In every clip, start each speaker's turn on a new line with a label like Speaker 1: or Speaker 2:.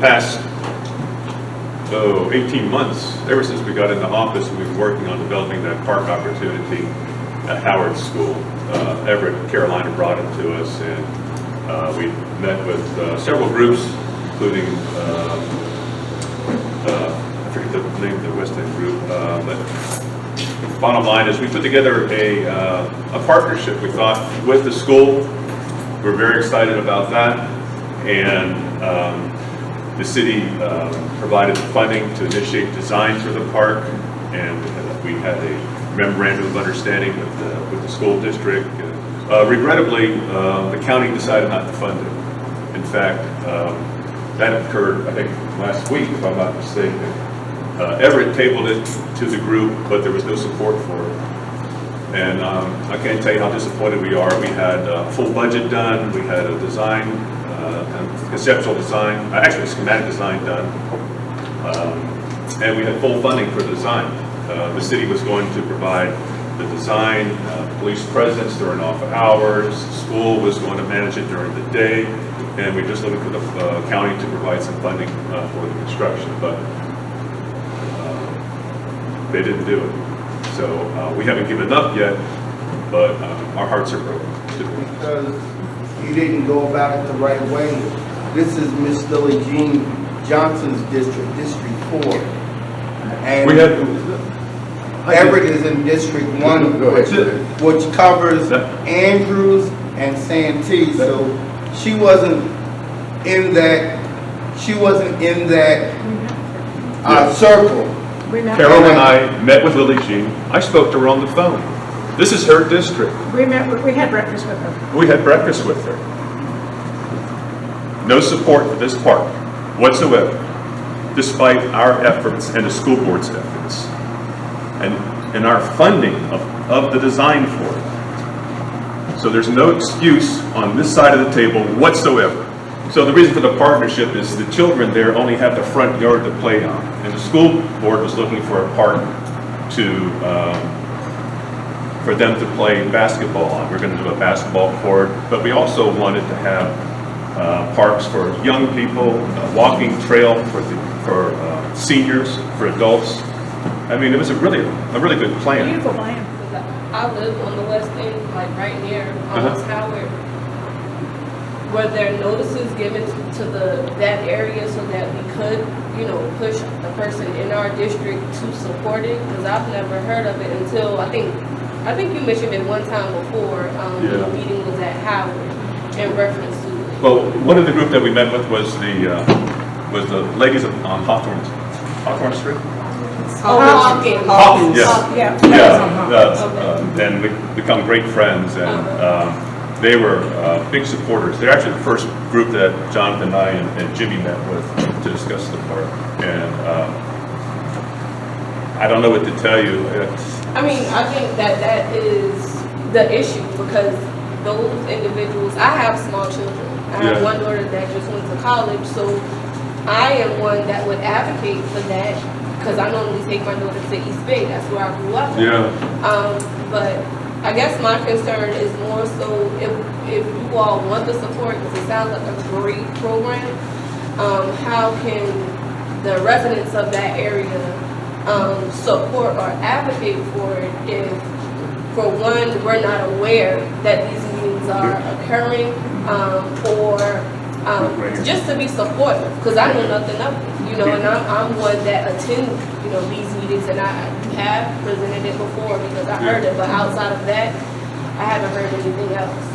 Speaker 1: past 18 months, ever since we got into office, we've been working on developing that park opportunity at Howard School. Everett, Carolina brought it to us, and we met with several groups, including, I forget the name of the West End group, but bottom line is we put together a partnership, we thought, with the school. We're very excited about that, and the city provided funding to initiate design for the park, and we had a memorandum of understanding with the school district. Regrettably, the county decided not to fund it. In fact, that occurred, I think, last week, if I'm not mistaken. Everett tabled it to the group, but there was no support for it. And I can't tell you how disappointed we are. We had a full budget done, we had a design, conceptual design, actually a schematic design done, and we had full funding for the design. The city was going to provide the design, police presence during off hours, the school was going to manage it during the day, and we're just looking for the county to provide some funding for the construction, but they didn't do it. So we haven't given up yet, but our hearts are broken.
Speaker 2: Because you didn't go about it the right way. This is Miss Lily Jean Johnson's district, District 4. And
Speaker 1: We had
Speaker 2: Everett is in District 1, which covers Andrews and Santee. So she wasn't in that circle.
Speaker 1: Carol and I met with Lily Jean. I spoke to her on the phone. This is her district.
Speaker 3: We had breakfast with her.
Speaker 1: We had breakfast with her. No support for this park whatsoever, despite our efforts and the school board's efforts, and our funding of the design for it. So there's no excuse on this side of the table whatsoever. So the reason for the partnership is the children there only have the front yard to play on, and the school board was looking for a park for them to play basketball on. We're going to do a basketball court, but we also wanted to have parks for young people, a walking trail for seniors, for adults. I mean, it was a really good plan.
Speaker 3: Beautiful plan.
Speaker 4: I live on the west end, like right near almost Howard. Were there notices given to that area so that we could, push a person in our district to support it? Because I've never heard of it until I think you mentioned it one time before. When the meeting was at Howard in reference to it.
Speaker 1: Well, one of the group that we met with was the ladies on Hawthorne Street.
Speaker 4: Hawkins.
Speaker 1: And we've become great friends, and they were big supporters. They're actually the first group that Jonathan and I and Jimmy met with to discuss the park. And I don't know what to tell you.
Speaker 4: I mean, I think that is the issue, because those individuals, I have small children. I have one daughter that just went to college, so I am one that would advocate for that, because I normally take my daughter to East Bay. That's where I grew up. But I guess my concern is more so if you all want the support, because it sounds like a great program, how can the residents of that area support or advocate for it if, for one, we're not aware that these meetings are occurring, or just to be supportive, because I know nothing of it, and I'm one that attends, these meetings, and I have presented it before because I heard it, but outside of that, I haven't heard anything else.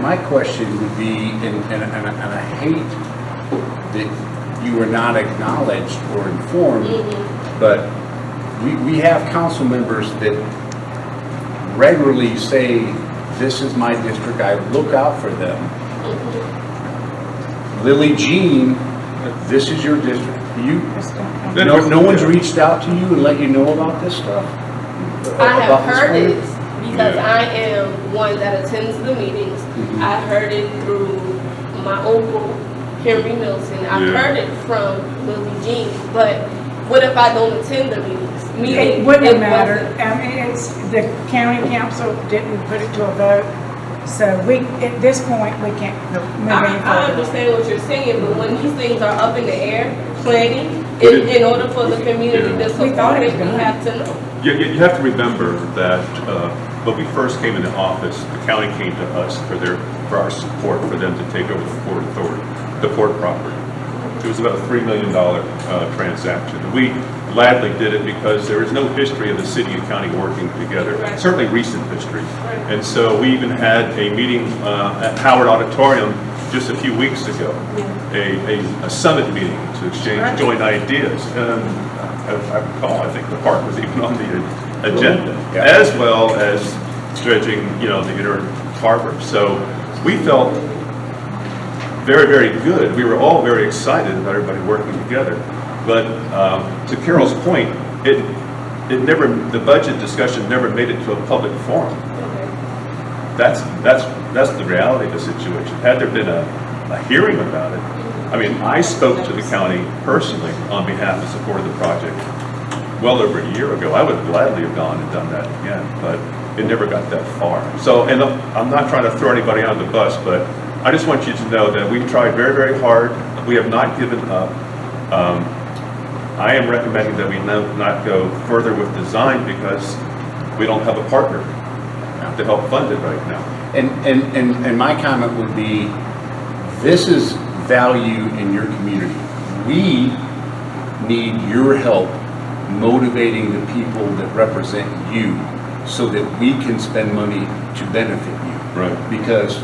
Speaker 5: My question would be, and I hate that you were not acknowledged or informed, but we have council members that regularly say, this is my district, I look out for them. Lily Jean, this is your district. No one's reached out to you and let you know about this stuff?
Speaker 4: I have heard it because I am one that attends the meetings. I heard it through my uncle, Henry Milton. I heard it from Lily Jean, but what if I don't attend the meetings?
Speaker 3: It wouldn't matter. I mean, it's the county council didn't put it to a vote. So we, at this point, we can't move any
Speaker 4: I
Speaker 3: further.
Speaker 4: understand what you're saying, but when these things are up in the air, planning,
Speaker 1: But it-
Speaker 4: in order for the community
Speaker 1: Yeah.
Speaker 4: to
Speaker 3: We thought
Speaker 4: support
Speaker 3: it
Speaker 4: it,
Speaker 3: was
Speaker 4: we
Speaker 3: done.
Speaker 4: have to know.
Speaker 1: You have to remember that when we first came into office, the county came to us for our support for them to take over the Port Authority, the port property. It was about a $3 million transaction. We gladly did it because there is no history of the city and county working together,
Speaker 4: Right.
Speaker 1: certainly recent history.
Speaker 4: Right.
Speaker 1: And so we even had a meeting at Howard Auditorium just a few weeks ago, a summit meeting to exchange
Speaker 3: Right.
Speaker 1: joint ideas. And I recall, I think the park was even on the agenda,
Speaker 5: Yeah.
Speaker 1: as well as dredging, the inner harbor. So we felt very, very good. We were all very excited about everybody working together. But to Carol's point, the budget discussion never made it to a public forum. That's the reality of the situation. Had there been a hearing about it, I mean, I spoke to the county personally on behalf of support of the project well over a year ago. I would gladly have gone and done that again, but it never got that far. So, and I'm not trying to throw anybody on the bus, but I just want you to know that we've tried very, very hard. We have not given up. I am recommending that we not go further with design because we don't have a partner to help fund it right now.
Speaker 5: And my comment would be, this is value in your community. We need your help motivating the people that represent you so that we can spend money to benefit you.
Speaker 1: Right.
Speaker 5: Because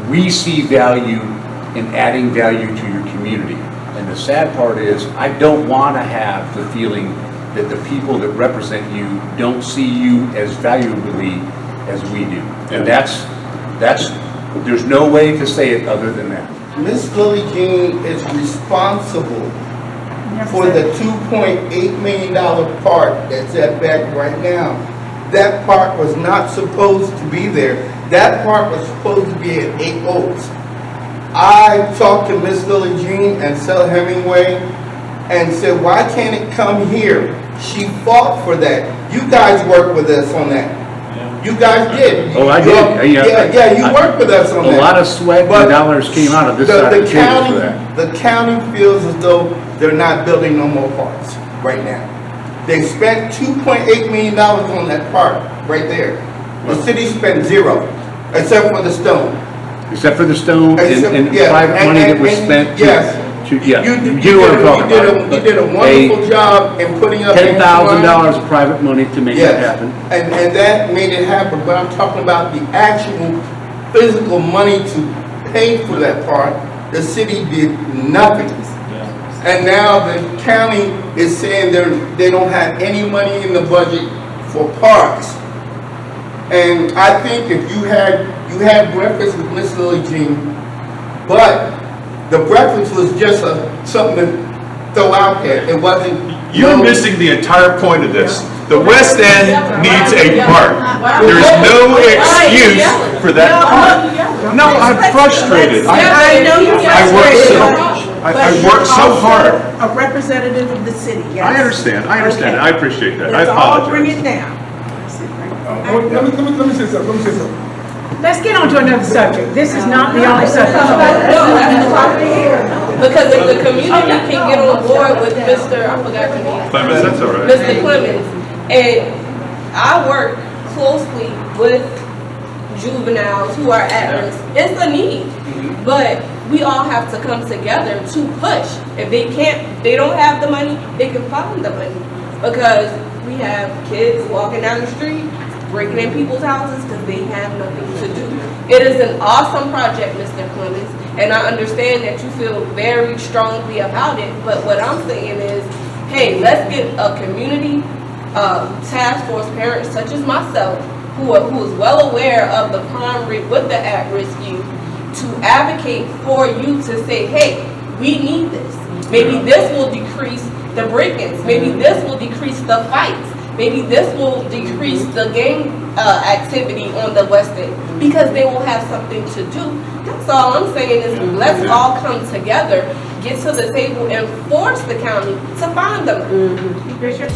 Speaker 5: we see value in adding value to your community. And the sad part is, I don't want to have the feeling that the people that represent you don't see you as valuably as we do. And that's, there's no way to say it other than that.
Speaker 2: Miss Lily Jean is responsible for the $2.8 million part that's at Beck right now. That part was not supposed to be there. That part was supposed to be at 8 Oaks. I talked to Miss Lily Jean and Sel Hemingway and said, why can't it come here? She fought for that. You guys worked with us on that. You guys did.
Speaker 5: Oh, I did.
Speaker 2: Yeah, you worked with us on that.
Speaker 5: A lot of sweat
Speaker 2: But
Speaker 5: and dollars came out of this side of the table for that.
Speaker 2: The county feels as though they're not building no more parks right now. They spent $2.8 million on that park right there. The city spent zero, except for the stone.
Speaker 5: Except for the stone
Speaker 2: Except-
Speaker 5: and
Speaker 2: yeah,
Speaker 5: private money that was
Speaker 2: and-
Speaker 5: spent
Speaker 2: yes.
Speaker 5: yeah.
Speaker 2: You
Speaker 5: You know what I'm talking about.
Speaker 2: You did a wonderful job in putting up.
Speaker 5: $10,000 of private money to make that happen.
Speaker 2: And that made it happen, but I'm talking about the actual physical money to pay for that park. The city did nothing. And now the county is saying they don't have any money in the budget for parks. And I think if you had breakfast with Miss Lily Jean, but the breakfast was just something to throw out there. It wasn't.
Speaker 1: You're missing the entire point of this. The West End needs a park. There is no excuse for that park. No, I'm frustrated.
Speaker 3: I know you're
Speaker 1: I work
Speaker 3: frustrated.
Speaker 1: I work so hard.
Speaker 3: A representative of the city, yes.
Speaker 1: I understand,
Speaker 3: Okay.
Speaker 1: I appreciate that, I
Speaker 3: Let's all bring
Speaker 1: apologize.
Speaker 3: it down.
Speaker 6: Let me say something.
Speaker 3: Let's get on to another subject. This is not the only subject.
Speaker 4: No, that's the problem. Because if the community can get on board with Mr., I forgot your name.
Speaker 1: Clemens, that's all right.
Speaker 4: Mr. Clemens, and I work closely with juveniles who are at risk. It's a need, but we all have to come together to push. If they don't have the money, they can find the money. Because we have kids walking down the street, breaking in people's houses because they have nothing to do. It is an awesome project, Mr. Clemens, and I understand that you feel very strongly about it, but what I'm saying is, hey, let's get a community task force, parents such as myself, who is well aware of the crime rate with the at-risk youth, to advocate for you to say, hey, we need this. Maybe this will decrease the break-ins. Maybe this will decrease the fights. Maybe this will decrease the gang activity on the West End because they will have something to do. That's all I'm saying is let's all come together, get to the table, and force the county to find them.
Speaker 3: Bishop?